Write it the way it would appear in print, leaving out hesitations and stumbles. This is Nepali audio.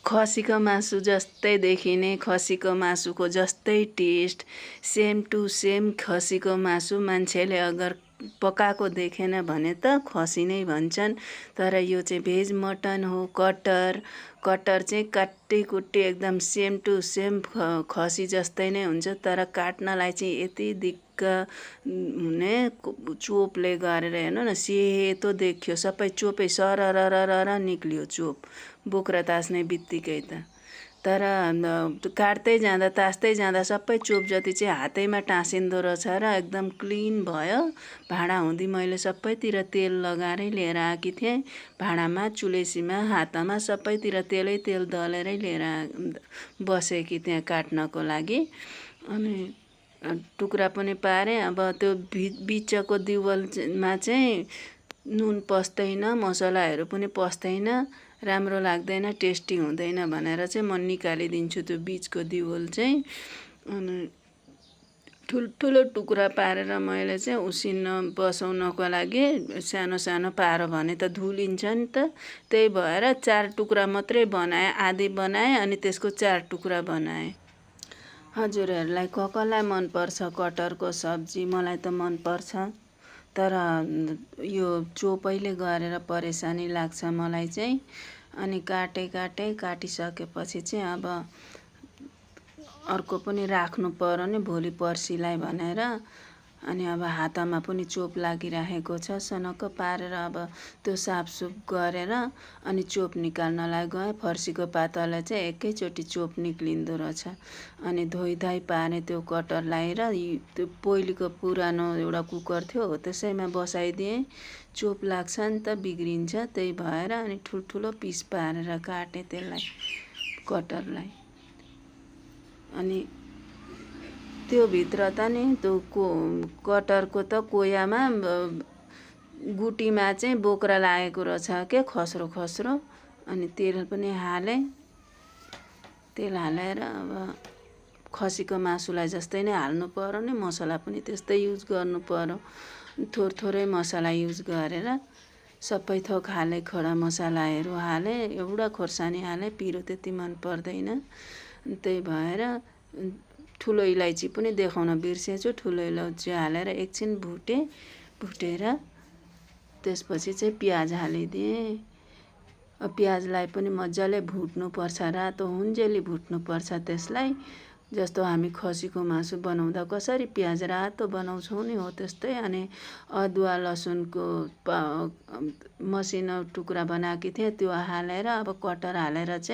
खसीको मासु जस्तै देखिने, खसीको मासुको जस्तै टेस्ट, सेम टु सेम खसीको मासु। मान्छेले अगर पकाएको देखेन भने त खसी नै भन्छन्। तर यो चाहिँ भेज मटन हो। कटर चाहिँ काटीकुटी एकदम सेम टु सेम खसी जस्तै नै हुन्छ। तर काट्नलाई चाहिँ यति दिक्क हुने, चोपले गरेर हेर्नु न, सेतो देखियो, सबै चोपै सररररर निक्लियो चोप, बोक्रा तास्ने बित्तिकै त। तर काट्दै जाँदा तास्दै जाँदा सबै चोप जति चाहिँ हातैमा टाँसिँदो रहेछ र एकदम क्लिन भयो। भाँडा हुँदी मैले सबैतिर तेल लगाएरै लिएर आएकी थिएँ। भाँडामा, चुलेसीमा, हातमा सबैतिर तेल दलेरै लिएर बसेकी त्यहाँ काट्नको लागि। अनि टुक्रा पनि पारेँ। अब त्यो बिचको दिवलमा चाहिँ नुन पस्दैन, मसलाहरू पनि पस्दैन, राम्रो लाग्दैन, टेस्टी हुँदैन भनेर चाहिँ म निकालिदिन्छु त्यो बिचको दिवल चाहिँ। अनि ठुल्ठुलो टुक्रा पारेर मैले चाहिँ उसिन्न बसाउनको लागि सानो सानो पारो भने त धुलिन्छ नि त। त्यही भएर 4 टुक्रा मात्रै बनाएँ, आधी बनाएँ अनि त्यसको 4 टुक्रा बनाएँ। हजुरहरूलाई कसलाई मनपर्छ कटरको सब्जी? मलाई त मनपर्छ। तर यो चोपैले गरेर परेशानी लाग्छ मलाई चाहिँ। अनि काटिसकेपछि चाहिँ अब अर्को पनि राख्नु पर्यो नि भोलि पर्सिलाई भनेर। अनि अब हातमा पनि चोप लागिराखेको छ। सनक्क पारेर अब त्यो साफसुफ गरेर अनि चोप निकाल्नलाई गएँ। फर्सीको पातले चाहिँ एकैचोटि चोप निक्लिँदो रहेछ। अनि धोइधाइ पारेँ त्यो कटरलाई र त्यो पहिलेको पुरानो एउटा कुकर थियो हो त्यसैमा बसाइदिएँ। चोप लाग्छ नि त, बिग्रिन्छ। त्यही भएर अनि ठुल्ठुलो पिस पारेर काटेँ त्यसलाई, कटरलाई। अनि त्यो भित्र त नि त्यो कटरको त कोयामा गुटीमा चाहिँ बोक्रा लागेको रहेछ के, खस्रो खस्रो। अनि तेल पनि हालेँ। तेल हालेर अब खसीको मासुलाई जस्तै नै हाल्नु पर्यो नि, मसला पनि त्यस्तै युज गर्नु पर्यो। थोरै मसला युज गरेर सबै थोक हालेँ, खडा मसलाहरू हालेँ, एउटा खोर्सानी हालेँ, पिरो त्यति मन पर्दैन। त्यही भएर ठुलो इलाइची पनि देखाउन बिर्सेछु। ठुलो इलाइची हालेर एकछिन भुटेर त्यसपछि चाहिँ प्याज हालिदिएँ। प्याजलाई पनि मजाले भुट्नुपर्छ, रातो हुन्जेली भुट्नुपर्छ त्यसलाई। जस्तो हामी खसीको मासु बनाउँदा कसरी प्याज रातो बनाउँछौँ नि हो त्यस्तै। अनि अदुवा लसुनको मसिनो टुक्रा बनाएकी थिएँ, त्यो हालेर अब कटर हालेर चाहिँ